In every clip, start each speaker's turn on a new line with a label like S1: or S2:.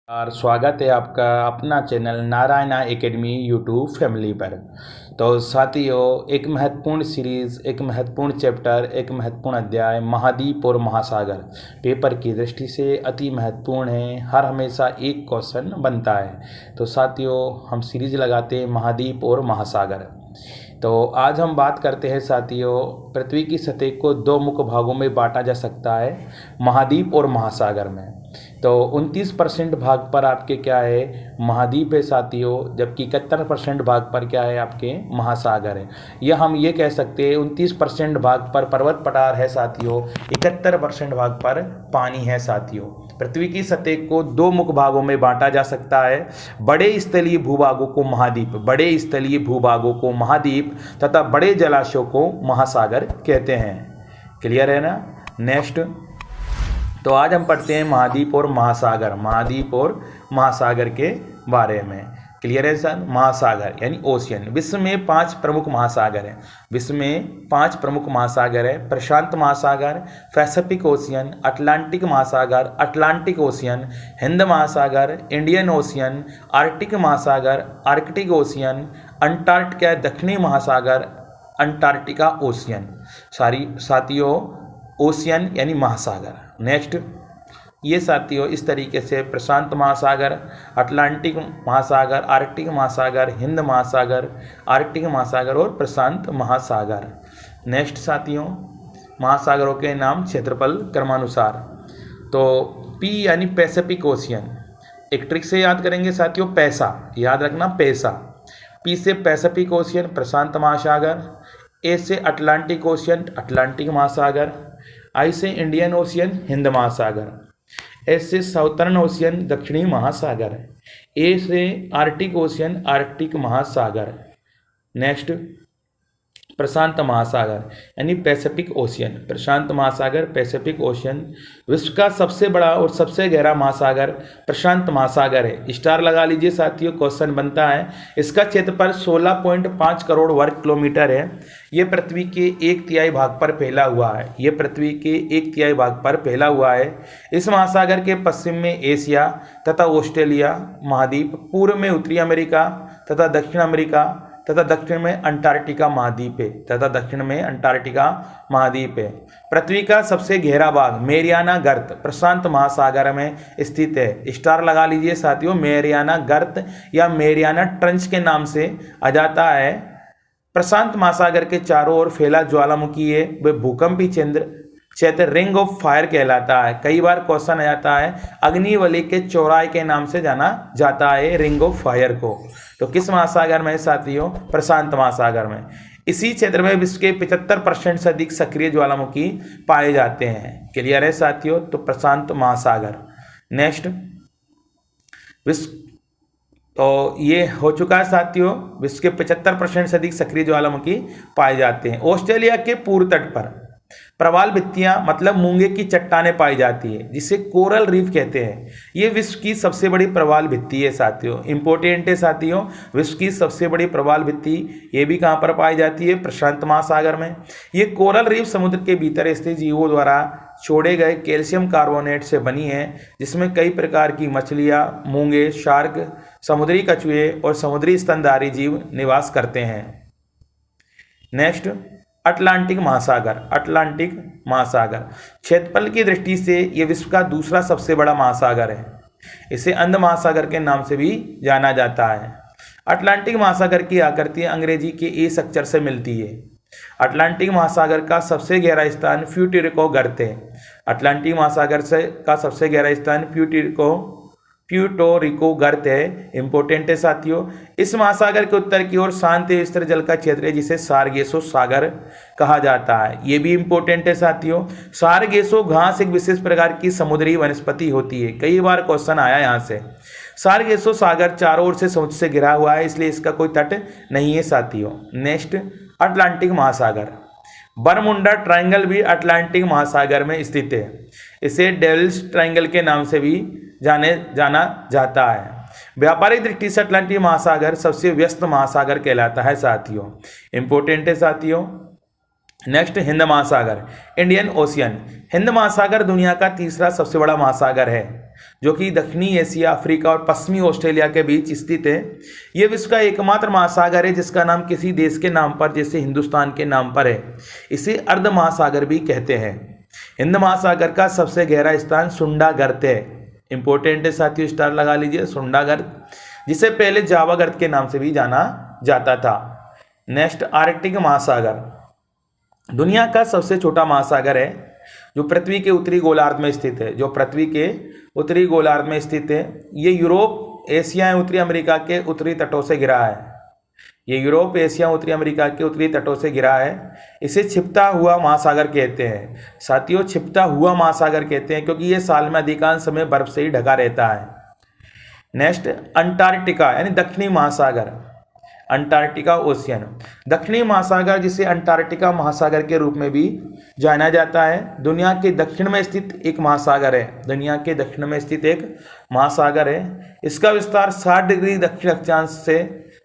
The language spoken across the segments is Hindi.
S1: और स्वागत है आपका अपना channel Narayana academy YouTube family पर। तो साथियों, एक महत्वपूर्ण सीरीज़, एक महत्वपूर्ण चैप्टर, एक महत्वपूर्ण अध्याय महाद्वीप और महासागर पेपर की दृष्टि से अति महत्वपूर्ण है। हर हमेशा एक क्वेश्चन बनता है। तो साथियों, हम सीरीज लगाते हैं महाद्वीप और महासागर। तो आज हम बात करते हैं साथियों, पृथ्वी की सतह को दो मुख्य भागों में बांटा जा सकता है, महाद्वीप और महासागर में। तो 29% भाग पर आपके क्या है, महाद्वीप है साथियों, जबकि 71% भाग पर क्या है, आपके महासागर है। या हम ये कह सकते हैं 29% भाग पर पर्वत पठार है साथियों, 71% भाग पर पानी है साथियों। पृथ्वी की सतह को दो मुख्य भागों में बांटा जा सकता है, बड़े स्थलीय भूभागों को महाद्वीप, बड़े स्थलीय भूभागों को महाद्वीप तथा बड़े जलाशयों को महासागर कहते हैं। क्लियर है ना। नेक्स्ट, तो आज हम पढ़ते हैं महाद्वीप और महासागर, महाद्वीप और महासागर के बारे में। क्लियर है सर। महासागर यानी ओशियन। विश्व में 5 प्रमुख महासागर हैं। विश्व में 5 प्रमुख महासागर है। प्रशांत महासागर, पैसिफिक ओशियन, अटलांटिक महासागर, अटलांटिक ओशियन, हिंद महासागर, इंडियन ओशियन, आर्कटिक महासागर, आर्कटिक ओशियन, अंटार्कटिका दक्षिणी महासागर, अंटार्कटिका ओशियन। सारी साथियों, ओशियन यानी महासागर। नेक्स्ट, ये साथियों इस तरीके से प्रशांत महासागर, अटलांटिक महासागर, आर्कटिक महासागर, हिंद महासागर, आर्कटिक महासागर और प्रशांत महासागर। नेक्स्ट साथियों, महासागरों के नाम क्षेत्रफल क्रमानुसार। तो पी यानी पैसिफिक ओशियन, एक ट्रिक से याद करेंगे साथियों, पैसा याद रखना, पैसा। पी से पैसिफिक ओशियन, प्रशांत महासागर। ए से अटलांटिक ओशियन, अटलांटिक महासागर। आई से इंडियन ओशियन, हिंद महासागर। एस से साउथर्न ओशियन, दक्षिणी महासागर। ए से आर्कटिक ओशियन, आर्कटिक महासागर। नेक्स्ट, प्रशांत महासागर यानी पैसिफिक ओशियन, प्रशांत महासागर, पैसिफिक ओशियन। विश्व का सबसे बड़ा और सबसे गहरा महासागर प्रशांत महासागर है। स्टार लगा लीजिए साथियों, क्वेश्चन बनता है। इसका क्षेत्रफल 16.5 करोड़ वर्ग किलोमीटर है। ये पृथ्वी के 1/3 भाग पर फैला हुआ है। ये पृथ्वी के 1/3 भाग पर फैला हुआ है। इस महासागर के पश्चिम में एशिया तथा ऑस्ट्रेलिया महाद्वीप, पूर्व में उत्तरी अमेरिका तथा दक्षिण अमेरिका तथा दक्षिण में अंटार्कटिका महाद्वीप है, तथा दक्षिण में अंटार्कटिका महाद्वीप है। पृथ्वी का सबसे गहरा भाग मेरियाना गर्त प्रशांत महासागर में स्थित है। स्टार लगा लीजिए साथियों, मेरियाना गर्त या मेरियाना ट्रंच के नाम से आ जाता है। प्रशांत महासागर के चारों ओर फैला ज्वालामुखी है, वह भूकंपी क्षेत्र रिंग ऑफ फायर कहलाता है। कई बार क्वेश्चन आ जाता है, अग्निवलय के चौराहे के नाम से जाना जाता है रिंग ऑफ फायर को। तो किस महासागर में साथियों, प्रशांत महासागर में। इसी क्षेत्र में विश्व के 75% से अधिक सक्रिय ज्वालामुखी पाए जाते हैं। क्लियर है साथियों। तो प्रशांत महासागर। नेक्स्ट, विश्व, तो ये हो चुका है साथियों, विश्व के 75% से अधिक सक्रिय ज्वालामुखी पाए जाते हैं। ऑस्ट्रेलिया के पूर्व तट पर प्रवाल भित्तियां मतलब मूंगे की चट्टानें पाई जाती है, जिसे कोरल रीफ कहते हैं। ये विश्व की सबसे बड़ी प्रवाल भित्ति है साथियों, इंपॉर्टेंट है साथियों। विश्व की सबसे बड़ी प्रवाल भित्ति ये भी कहाँ पर पाई जाती है, प्रशांत महासागर में। ये कोरल रीफ समुद्र के भीतर स्थित जीवों द्वारा छोड़े गए कैल्शियम कार्बोनेट से बनी है, जिसमें कई प्रकार की मछलियाँ, मूंगे, शार्क, समुद्री कछुए और समुद्री स्तनधारी जीव निवास करते हैं। नेक्स्ट, अटलांटिक महासागर। अटलांटिक महासागर क्षेत्रफल की दृष्टि से यह विश्व का दूसरा सबसे बड़ा महासागर है। इसे अंध महासागर के नाम से भी जाना जाता है। अटलांटिक महासागर की आकृति अंग्रेजी के एस अक्षर से मिलती है। अटलांटिक महासागर का सबसे गहरा स्थान प्यूर्टो गर्त है। अटलांटिक महासागर का सबसे गहरा स्थान प्यूर्टो रिको गर्त है। इंपोर्टेंट है साथियों। इस महासागर के उत्तर की ओर शांत स्थिर जल का क्षेत्र है, जिसे सारगेसो सागर कहा जाता है। ये भी इंपोर्टेंट है साथियों। सारगेसो घास एक विशेष प्रकार की समुद्री वनस्पति होती है। कई बार क्वेश्चन आया यहाँ से। सारगेसो सागर चारों ओर से समुद्र से घिरा हुआ है, इसलिए इसका कोई तट नहीं है साथियों। नेक्स्ट, अटलांटिक महासागर। बरमुंडा ट्रायंगल भी अटलांटिक महासागर में स्थित है। इसे डेविल्स ट्रायंगल के नाम से भी जाना जाता है। व्यापारिक दृष्टि से अटलांटिक महासागर सबसे व्यस्त महासागर कहलाता है साथियों। इंपोर्टेंट है साथियों। नेक्स्ट, हिंद महासागर, इंडियन ओशियन। हिंद महासागर दुनिया का तीसरा सबसे बड़ा महासागर है। जो कि दक्षिणी एशिया, अफ्रीका और पश्चिमी ऑस्ट्रेलिया के बीच स्थित है। ये विश्व का एकमात्र महासागर है जिसका नाम किसी देश के नाम पर, जैसे हिंदुस्तान के नाम पर है। इसे अर्ध महासागर भी कहते हैं। हिंद महासागर का सबसे गहरा स्थान सुंडागर्त है। इंपॉर्टेंट है साथियों, स्टार लगा लीजिए, सुंडागर्त, जिसे पहले जावा गर्त के नाम से भी जाना जाता था। नेक्स्ट, आर्कटिक महासागर दुनिया का सबसे छोटा महासागर है जो पृथ्वी के उत्तरी गोलार्ध में स्थित है। जो पृथ्वी के उत्तरी गोलार्ध में स्थित है। ये यूरोप, एशिया एवं उत्तरी अमेरिका के उत्तरी तटों से घिरा है। ये यूरोप, एशिया, उत्तरी अमेरिका के उत्तरी तटों से घिरा है। इसे छिपता हुआ महासागर कहते हैं। साथियों, छिपता हुआ महासागर कहते हैं क्योंकि ये साल में अधिकांश समय बर्फ से ही ढका रहता है। नेक्स्ट, अंटार्कटिका यानी दक्षिणी महासागर, अंटार्कटिका ओशियन। दक्षिणी महासागर जिसे अंटार्कटिका महासागर के रूप में भी जाना जाता है, दुनिया के दक्षिण में स्थित एक महासागर है। दुनिया के दक्षिण में स्थित एक महासागर है। इसका विस्तार 60 डिग्री दक्षिण अक्षांश से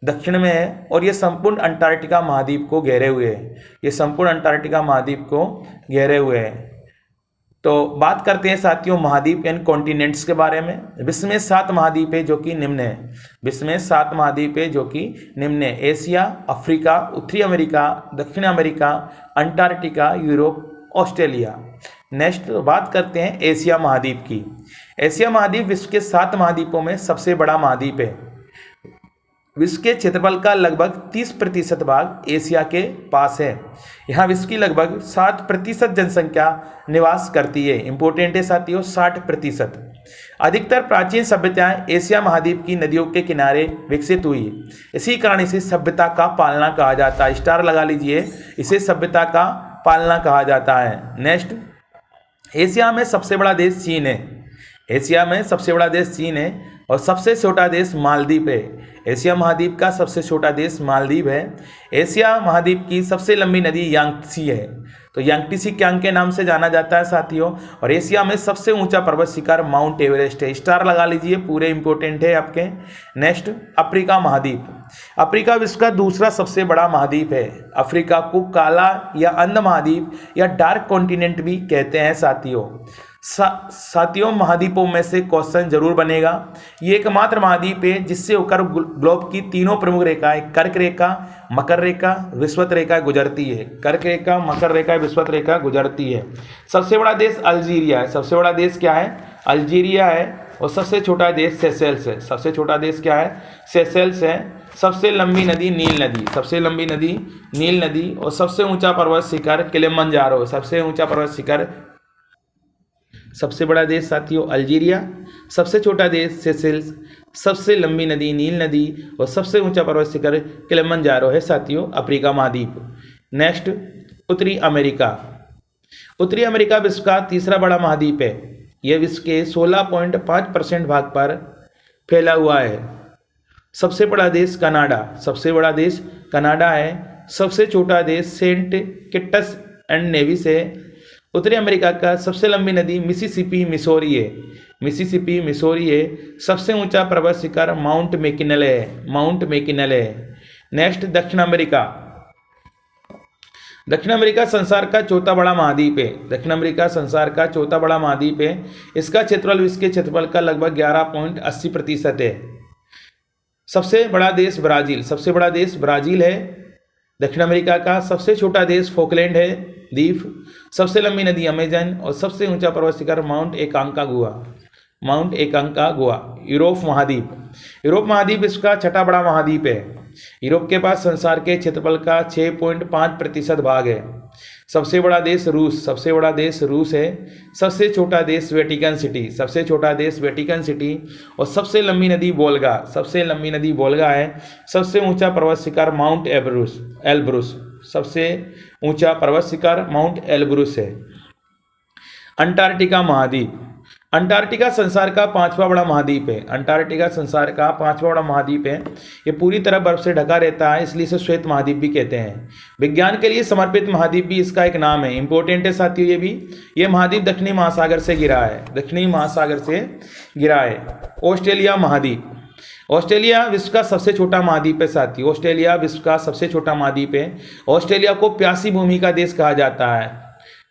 S1: दक्षिण में है और यह संपूर्ण अंटार्कटिका महाद्वीप को घेरे हुए है। ये संपूर्ण अंटार्कटिका महाद्वीप को घेरे हुए है। तो बात करते हैं साथियों महाद्वीप यानी कॉन्टिनेंट्स के बारे में। विश्व में 7 महाद्वीप है जो कि निम्न है। विश्व में 7 महाद्वीप है जो कि निम्न है। एशिया, अफ्रीका, उत्तरी अमेरिका, दक्षिण America, Antarctica, Europe, Australia. Next बात करते हैं एशिया महाद्वीप की। एशिया महाद्वीप विश्व के 7 महाद्वीपों में सबसे बड़ा महाद्वीप है। विश्व के क्षेत्रफल का लगभग 30% भाग एशिया के पास है। यहाँ विश्व की लगभग 60% जनसंख्या निवास करती है। इंपॉर्टेंट है साथियों, 60%। अधिकतर प्राचीन सभ्यताएं एशिया महाद्वीप की नदियों के किनारे विकसित हुई। इसी कारण इसे सभ्यता का पालना कहा जाता है। स्टार लगा लीजिए, इसे सभ्यता का पालना कहा जाता है। नेक्स्ट, एशिया में सबसे बड़ा देश चीन है। एशिया में सबसे बड़ा देश चीन है और सबसे छोटा देश मालदीव है। एशिया महाद्वीप का सबसे छोटा देश मालदीव है। एशिया महाद्वीप की सबसे लंबी नदी यांगत्सी है। तो यांगत्सी क्यांग के नाम से जाना जाता है साथियों। और एशिया में सबसे ऊंचा पर्वत शिखर माउंट एवरेस्ट है। स्टार लगा लीजिए, पूरे इंपॉर्टेंट है आपके। नेक्स्ट, अफ्रीका महाद्वीप। अफ्रीका विश्व का दूसरा सबसे बड़ा महाद्वीप है। अफ्रीका को काला या अंध महाद्वीप या डार्क कॉन्टिनेंट भी कहते हैं साथियों। साथियों, महाद्वीपों में से क्वेश्चन जरूर बनेगा। ये एकमात्र महाद्वीप है जिससे होकर ग्लोब की तीनों प्रमुख रेखाएं कर्क रेखा, मकर रेखा, विषुवत रेखा गुजरती है। कर्क रेखा, मकर रेखा, विषुवत रेखा गुजरती है। सबसे बड़ा देश अल्जीरिया है। सबसे बड़ा देश क्या है? अल्जीरिया है। और सबसे छोटा देश सेशेल्स है। सबसे छोटा देश क्या है? सेशेल्स है। सबसे लंबी नदी नील नदी। सबसे लंबी नदी नील नदी। और सबसे ऊंचा पर्वत शिखर किलिमंजारो। सबसे ऊंचा पर्वत शिखर। सबसे बड़ा देश साथियों अल्जीरिया, सबसे छोटा देश सेशेल्स, सबसे लंबी नदी नील नदी और सबसे ऊंचा पर्वत शिखर किलिमंजारो है साथियों अफ्रीका महाद्वीप। नेक्स्ट, उत्तरी अमेरिका। उत्तरी अमेरिका विश्व का तीसरा बड़ा महाद्वीप है। यह विश्व के 16.5% भाग पर फैला हुआ है। सबसे बड़ा देश कनाडा। सबसे बड़ा देश कनाडा है। सबसे छोटा देश सेंट किट्स एंड नेविस है। उत्तरी अमेरिका का सबसे लंबी नदी मिसिसिपी मिसौरी है। मिसिसिपी मिसौरी है। सबसे ऊंचा पर्वत शिखर माउंट मैकिनले है। माउंट मैकिनले है। नेक्स्ट, दक्षिण अमेरिका। दक्षिण अमेरिका संसार का चौथा बड़ा महाद्वीप है। दक्षिण अमेरिका संसार का चौथा बड़ा महाद्वीप है। इसका क्षेत्रफल विश्व के क्षेत्रफल का लगभग 11.80% है। सबसे बड़ा देश ब्राजील। सबसे बड़ा देश ब्राजील है। दक्षिण अमेरिका का सबसे छोटा देश फोकलैंड है द्वीप। सबसे लंबी नदी अमेजन और सबसे ऊंचा पर्वत शिखर Mount Aconcagua. Mount Aconcagua. Europe महाद्वीप। यूरोप महाद्वीप विश्व का छठा बड़ा महाद्वीप है। यूरोप के पास संसार के क्षेत्रफल का 6.5% भाग है। सबसे बड़ा देश रूस। सबसे बड़ा देश रूस है। सबसे छोटा देश वेटिकन सिटी। सबसे छोटा देश वेटिकन सिटी और सबसे लंबी नदी वोल्गा। सबसे लंबी नदी वोल्गा है। सबसे ऊंचा पर्वत शिखर माउंट एल्ब्रुस। सबसे ऊंचा पर्वत शिखर माउंट एल्ब्रुस है। अंटार्कटिका महाद्वीप। अंटार्कटिका संसार का 5वां बड़ा महाद्वीप है। अंटार्कटिका संसार का 5वां बड़ा महाद्वीप है। ये पूरी तरह बर्फ से ढका रहता है, इसलिए इसे श्वेत महाद्वीप भी कहते हैं। विज्ञान के लिए समर्पित महाद्वीप भी इसका एक नाम है। इंपॉर्टेंट है साथियों ये भी। ये महाद्वीप दक्षिणी महासागर से घिरा है। दक्षिणी महासागर से घिरा है। ऑस्ट्रेलिया महाद्वीप। ऑस्ट्रेलिया विश्व का सबसे छोटा महाद्वीप है साथियों। ऑस्ट्रेलिया विश्व का सबसे छोटा महाद्वीप है। ऑस्ट्रेलिया को प्यासी भूमि का देश कहा जाता है।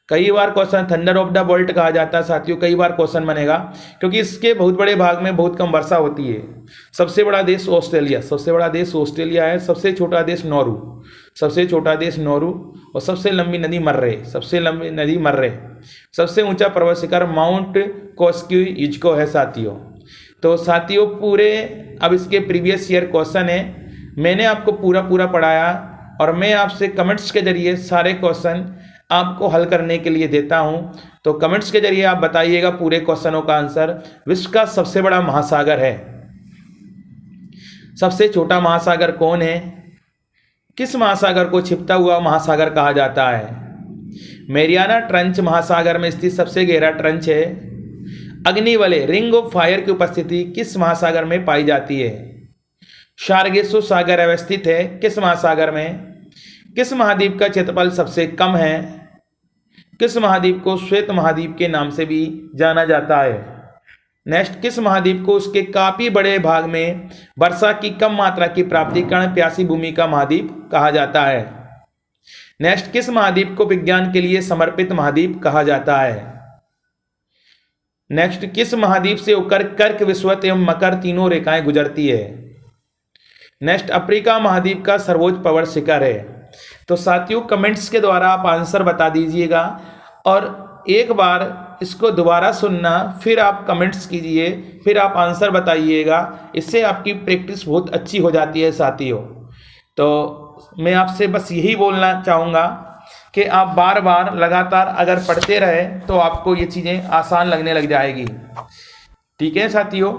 S1: कई बार question thunder of the bolt कहा जाता है साथियों, कई बार क्वेश्चन बनेगा क्योंकि इसके बहुत बड़े भाग में बहुत कम वर्षा होती है। सबसे बड़ा देश ऑस्ट्रेलिया, सबसे बड़ा देश ऑस्ट्रेलिया है। सबसे छोटा देश नौरू, सबसे छोटा देश नौरू। और सबसे लंबी नदी मर्रे, सबसे लंबी नदी मर्रे। सबसे ऊंचा पर्वत शिखर माउंट कोस्कियुजको है साथियों। तो साथियों पूरे अब इसके प्रीवियस ईयर क्वेश्चन है, मैंने आपको पूरा पढ़ाया और मैं आपसे कमेंट्स के जरिए सारे क्वेश्चन आपको हल करने के लिए देता हूं। तो कमेंट्स के जरिए आप बताइएगा पूरे क्वेश्चनों का आंसर। विश्व का सबसे बड़ा महासागर है, सबसे छोटा महासागर कौन है? किस महासागर को छिपता हुआ महासागर कहा जाता है? मैरियाना ट्रंच महासागर में स्थित सबसे गहरा ट्रंच है। अग्निवलय रिंग ऑफ फायर की उपस्थिति किस महासागर में पाई जाती है? सार्गेसो सागर अवस्थित है किस महासागर में? किस महाद्वीप का क्षेत्रफल सबसे कम है? किस महाद्वीप को श्वेत महाद्वीप के नाम से भी जाना जाता है? नेक्स्ट, किस महाद्वीप को उसके काफी बड़े भाग में वर्षा की कम मात्रा की प्राप्ति कारण प्यासी भूमि का महाद्वीप कहा जाता है? नेक्स्ट, किस महाद्वीप को विज्ञान के लिए समर्पित महाद्वीप कहा जाता है? नेक्स्ट, किस महाद्वीप से होकर कर्क, विषुवत एवं मकर तीनों रेखाएं गुजरती है? नेक्स्ट, अफ्रीका महाद्वीप का सर्वोच्च पर्वत शिखर है। तो साथियों कमेंट्स के द्वारा आप आंसर बता दीजिएगा और एक बार इसको दोबारा सुनना, फिर आप कमेंट्स कीजिए, फिर आप आंसर बताइएगा। इससे आपकी प्रैक्टिस बहुत अच्छी हो जाती है साथियों। तो मैं आपसे बस यही बोलना चाहूँगा कि आप बार बार लगातार अगर पढ़ते रहे तो आपको ये चीज़ें आसान लगने लग जाएगी। ठीक है साथियों।